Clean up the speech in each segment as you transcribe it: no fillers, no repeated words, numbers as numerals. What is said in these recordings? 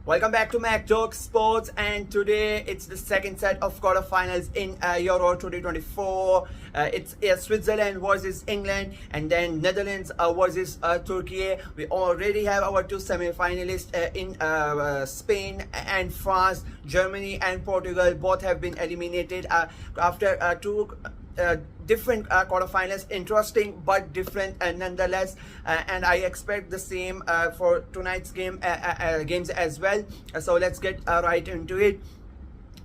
Welcome back to Mac Joke Sports, and today it's the second set of quarterfinals in Euro 2024. It's Switzerland versus England, and then Netherlands versus Turkey. We already have our two semi-finalists in Spain and France. Germany and Portugal both have been eliminated after two different quarterfinals, interesting but different nonetheless, and I expect the same for tonight's games as well. So let's get right into it.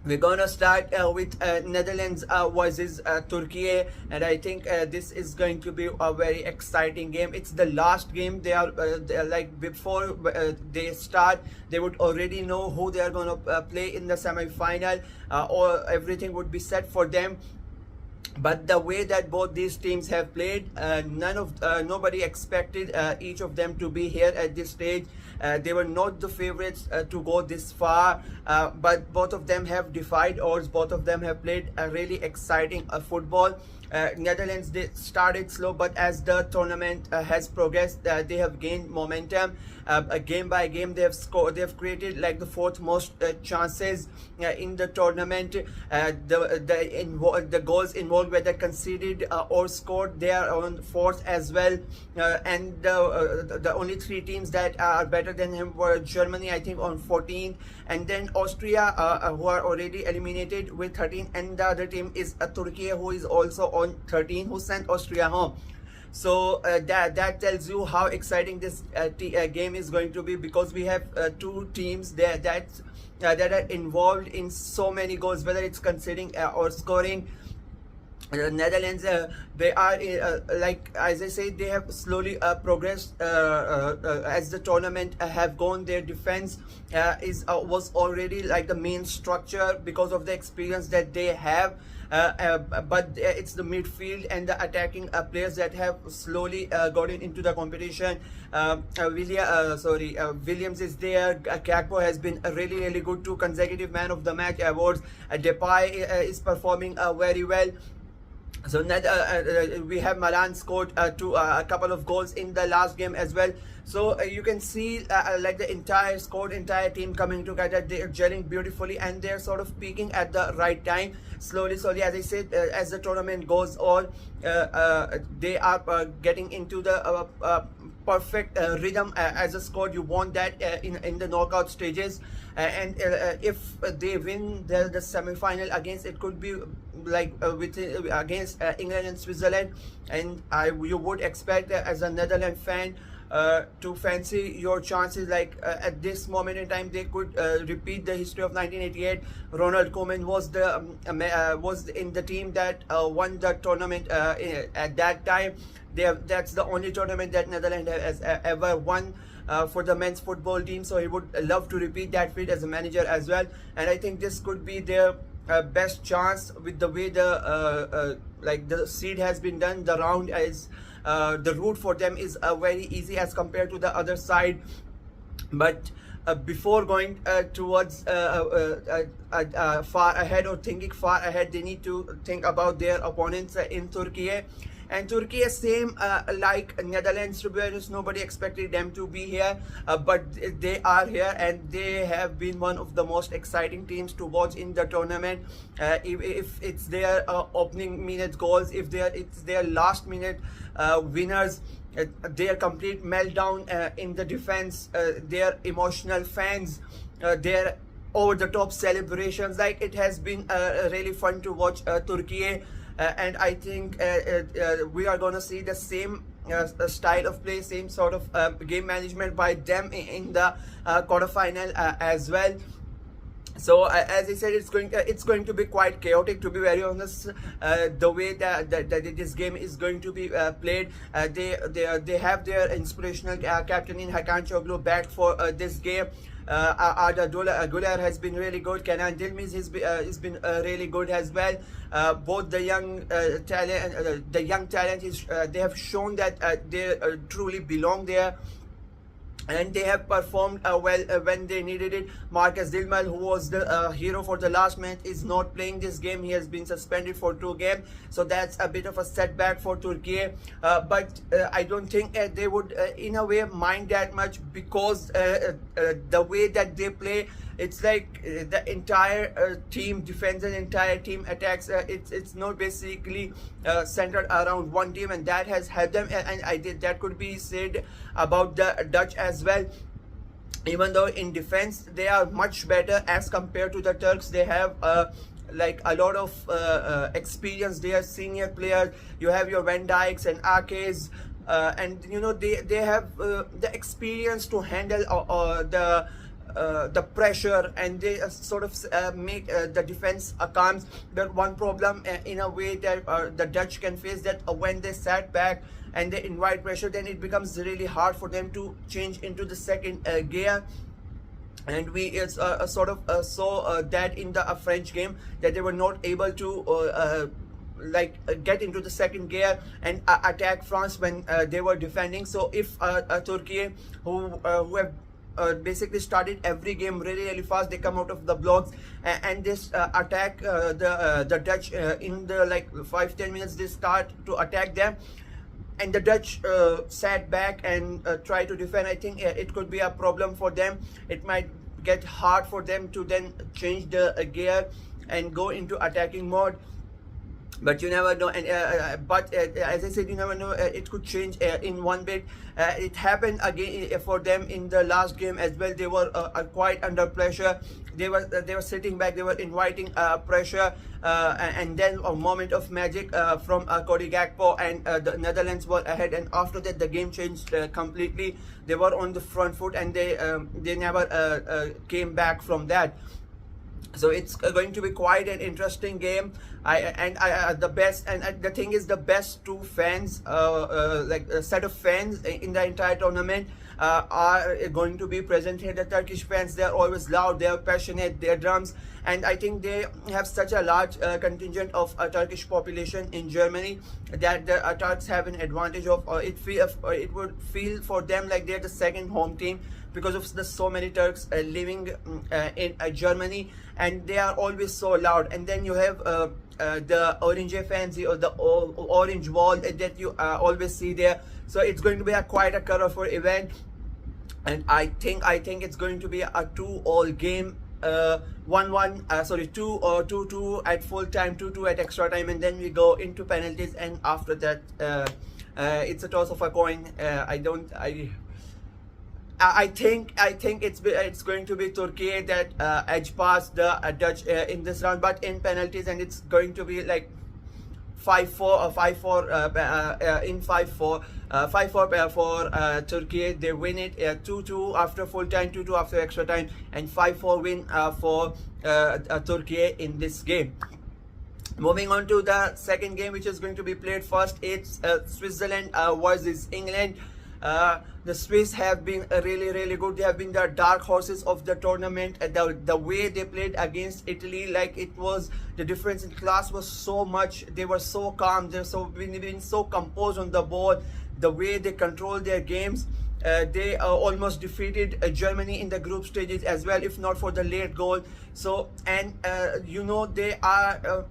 We're gonna start with Netherlands versus Turkey, and I think this is going to be a very exciting game. It's the last game. They are like before they start, they would already know who they are gonna play in the semi-final, or everything would be set for them. But the way that both these teams have played, nobody expected each of them to be here at this stage. They were not the favorites to go this far, but both of them have defied odds. Both of them have played a really exciting football. Netherlands, they started slow, but as the tournament has progressed, they have gained momentum. Game by game, they have scored. They have created like the fourth most chances in the tournament. The goals involved, whether conceded or scored, they are on fourth as well. And the only three teams that are better than him were Germany, I think, on 14, and then Austria, who are already eliminated with 13, and the other team is Turkey, who is also on 13, who sent Austria home. So that tells you how exciting this game is going to be, because we have two teams there that are involved in so many goals, whether it's conceding or scoring. Netherlands, they are like, as I say, they have slowly progressed as the tournament have gone. Their defense was already like the main structure because of the experience that they have. But it's the midfield and the attacking players that have slowly gotten into the competition. Williams is there. Gakpo has been really good. 2 consecutive Man of the Match awards. Depay is performing very well. So we have Milan scored a couple of goals in the last game as well. So you can see like the entire squad, entire team coming together. They are gelling beautifully, and they're sort of peaking at the right time. Slowly, as I said, as the tournament goes on, they are getting into the perfect rhythm as a squad. You want that in the knockout stages, and if they win the semi-final against, it could be like against England and Switzerland, and you would expect as a Netherlands fan to fancy your chances. Like at this moment in time, they could repeat the history of 1988. Ronald Koeman was in the team that won the tournament at that time. That's the only tournament that Netherlands has ever won for the men's football team. So he would love to repeat that feat as a manager as well. And I think this could be their best chance with the way the seed has been done. The round is the route for them is very easy as compared to the other side. But before going towards far ahead, or thinking far ahead, they need to think about their opponents in Turkey. And Turkey is same like Netherlands. To be honest, nobody expected them to be here, but they are here, and they have been one of the most exciting teams to watch in the tournament. If it's their opening minute goals, if it's their last minute winners, their complete meltdown in the defense, their emotional fans, their over-the-top celebrations, like it has been really fun to watch Turkey. And I think we are going to see the same style of play, same sort of game management by them in the quarterfinal as well. So as I said, it's going to be quite chaotic, to be very honest. The way that this game is going to be played, they have their inspirational captain in Hakan Çoglu back for this game. Arda Güler has been really good. Kenan Dilmiz has been really good as well. Both the young talent, they have shown that they truly belong there. and they have performed well when they needed it. Marcus Dilmal, who was the hero for the last match, is not playing this game. He has been suspended for 2 games, so that's a bit of a setback for Turkey. But I don't think they would in a way mind that much, because the way that they play, it's like the entire team defends and entire team attacks. It's not basically centered around one team, and that has helped them. And that could be said about the Dutch as well. Even though in defense they are much better as compared to the Turks, they have like a lot of experience. They are senior players. You have your Van Dijks and Akes, and you know they have the experience to handle the pressure, and they sort of make the defense calm. But one problem in a way that the Dutch can face, that when they sat back and they invite pressure, then it becomes really hard for them to change into the second gear. And we sort of saw that in the French game, that they were not able to get into the second gear and attack France when they were defending. So if Turkey, who have basically started every game really fast, they come out of the blocks and this attack the Dutch in the 5-10 minutes, they start to attack them, and the Dutch sat back and tried to defend. I think it could be a problem for them. It might get hard for them to then change the gear and go into attacking mode. But you never know, and as I said, you never know. It could change in one bit. It happened again for them in the last game as well. They were quite under pressure. They were sitting back. They were inviting pressure, and then a moment of magic from Cody Gakpo, and the Netherlands were ahead. And after that, the game changed completely. They were on the front foot, and they never came back from that. So it's going to be quite an interesting game. The thing is, the best two fans, a set of fans in the entire tournament, are going to be present here. The Turkish fans, they are always loud, they are passionate, their drums, and I think they have such a large contingent of Turkish population in Germany that the Turks have an advantage of. It would feel for them like they're the second home team, because of the so many Turks living in Germany, and they are always so loud. And then you have the Orange fans, or the orange wall that you always see there. So it's going to be quite a colorful event, and I think it's going to be a 2-2 game. 2-2 at full time, 2-2 at extra time, and then we go into penalties, and after that it's a toss of a coin. I think it's going to be Turkey that edge past the Dutch in this round, but in penalties, and it's going to be like 5-4 or 5-4 in 5-4 for Turkey. They win it 2-2 after full time, 2-2 after extra time, and 5-4 win for Turkey in this game. Moving on to the second game, which is going to be played first, it's Switzerland versus England. The Swiss have been really good. They have been the dark horses of the tournament. The way they played against Italy, like, it was, the difference in class was so much. They were so calm. They're been so composed on the board. The way they control their games. They almost defeated Germany in the group stages as well, if not for the late goal. So, and they are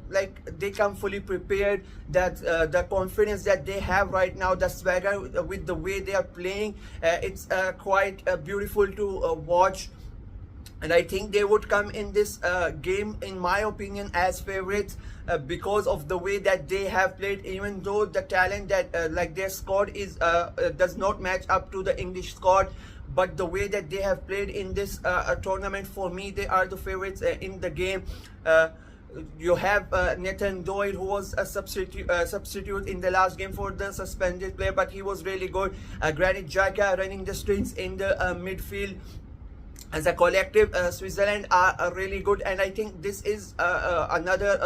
they come fully prepared. That the confidence that they have right now, the swagger with the way they are playing, it's quite beautiful to watch. And I think they would come in this game, in my opinion, as favorites because of the way that they have played. Even though the talent that their squad is does not match up to the English squad, but the way that they have played in this tournament, for me, they are the favorites in the game. You have Nathan Doyle, who was a substitute in the last game for the suspended player, but he was really good. Granit Xhaka running the strings in the midfield. As a collective, Switzerland are really good, and I think this is another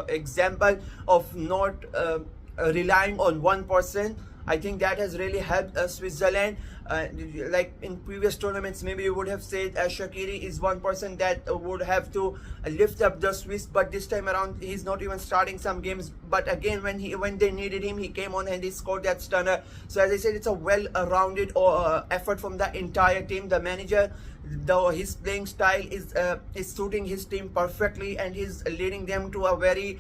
example of not relying on one person I think that has really helped Switzerland. Like in previous tournaments, maybe you would have said Shaqiri is one person that would have to lift up the Swiss, but this time around he's not even starting some games. But again, when they needed him, he came on and he scored that stunner. So as I said, it's a well-rounded effort from the entire team. The manager, though his playing style is suiting his team perfectly, and he's leading them to a very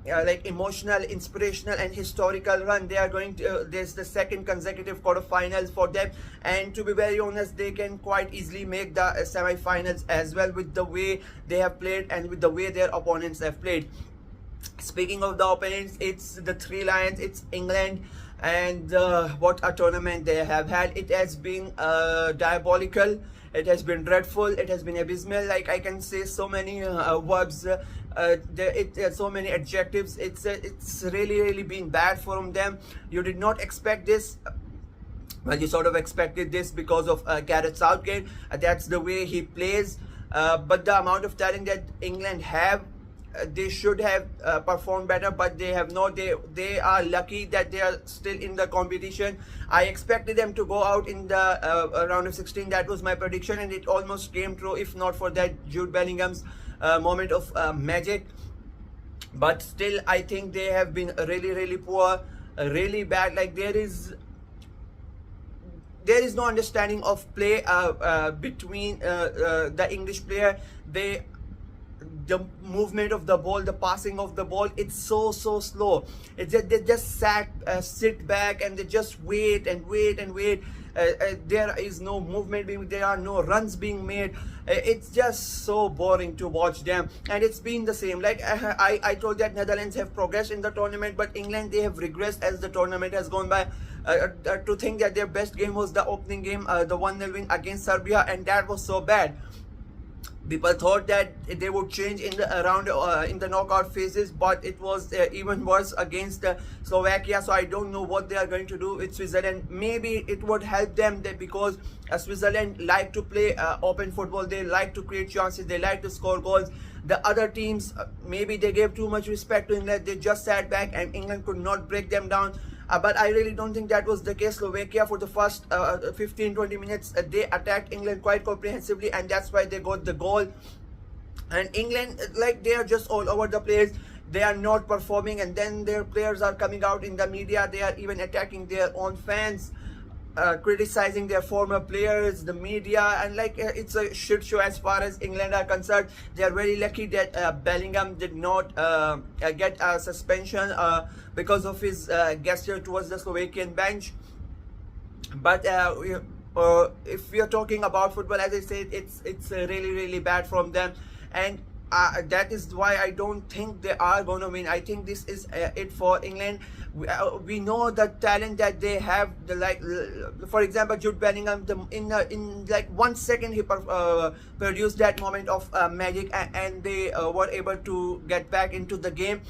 like emotional, inspirational and historical run. They are going to there's the second consecutive quarterfinals for them, and to be very honest, they can quite easily make the semi-finals as well, with the way they have played and with the way their opponents have played. Speaking of the opponents, it's the Three Lions, it's England, and what a tournament they have had. It has been diabolical, it has been dreadful, it has been abysmal. Like, I can say so many verbs, so many adjectives. It's really been bad from them. You did not expect this. Well, you sort of expected this because of Gareth Southgate. That's the way he plays. But the amount of talent that England have, they should have performed better, but they have not. They are lucky that they are still in the competition. I expected them to go out in the round of 16. That was my prediction, and it almost came true, if not for that Jude Bellingham's moment of magic. But still, I think they have been really poor, really bad. Like, there is no understanding of play between the English player. The movement of the ball, the passing of the ball, it's so slow. It's just, they just sit back and they just wait and wait. There is no movement there are no runs being made. It's just so boring to watch them, and it's been the same. Like, I told that Netherlands have progressed in the tournament, but England, they have regressed as the tournament has gone by. To think that their best game was the opening game, the 1-0 win against Serbia, and that was so bad. People thought that they would change in the in the knockout phases, but it was even worse against Slovakia. So I don't know what they are going to do with Switzerland. Maybe it would help them because Switzerland like to play open football. They like to create chances. They like to score goals. The other teams, maybe they gave too much respect to England. They just sat back, and England could not break them down. But I really don't think that was the case. Slovakia, for the first 15-20 minutes, they attacked England quite comprehensively, and that's why they got the goal. And England, like, they are just all over the place. They are not performing, and then their players are coming out in the media. They are even attacking their own fans, criticizing their former players, the media, and it's a shit show as far as England are concerned. They are very lucky that Bellingham did not get a suspension because of his gesture towards the Slovakian bench. But if we are talking about football, as I said, it's really bad from them, and that is why I don't think they are going to win. I think this is it for England. We know the talent that they have. For example, Jude Bellingham, in like 1 second he produced that moment of magic, and they were able to get back into the game.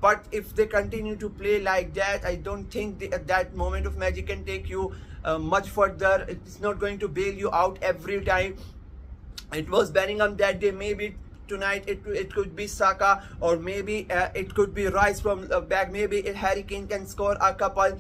But if they continue to play like that, I don't think that moment of magic can take you much further. It's not going to bail you out every time. It was Bellingham that day. Maybe tonight it could be Saka, or maybe it could be Rice from back. Maybe Harry Kane can score a couple.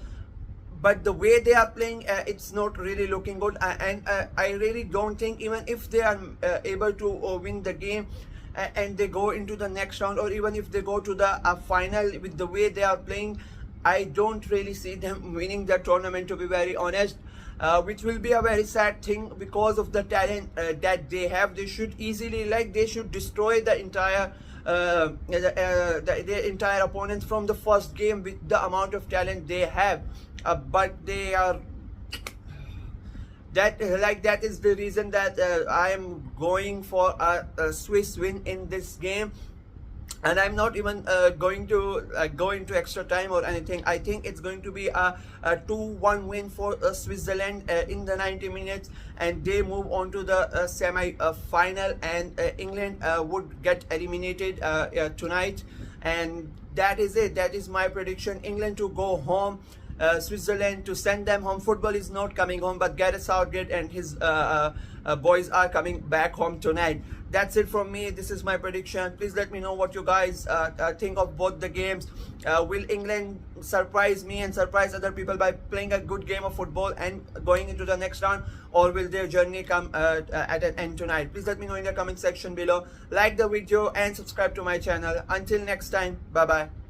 But the way they are playing, it's not really looking good. And I really don't think, even if they are able to win the game and they go into the next round, or even if they go to the final, with the way they are playing, I don't really see them winning the tournament, to be very honest. Which will be a very sad thing because of the talent that they have. They should easily, they should destroy the entire their entire opponents from the first game with the amount of talent they have. But they are that is the reason that I am going for a Swiss win in this game. And I'm not even going to go into extra time or anything. I think it's going to be a 2-1 win for Switzerland in the 90 minutes, and they move on to the semi-final, and England would get eliminated tonight. And that is it. That is my prediction. England to go home, Switzerland to send them home. Football is not coming home, but Gareth Southgate and his boys are coming back home tonight. That's it from me. This is my prediction. Please let me know what you guys think of both the games. Will England surprise me and surprise other people by playing a good game of football and going into the next round, or will their journey come at an end tonight? Please let me know in the comment section below. Like the video and subscribe to my channel. Until next time, bye bye.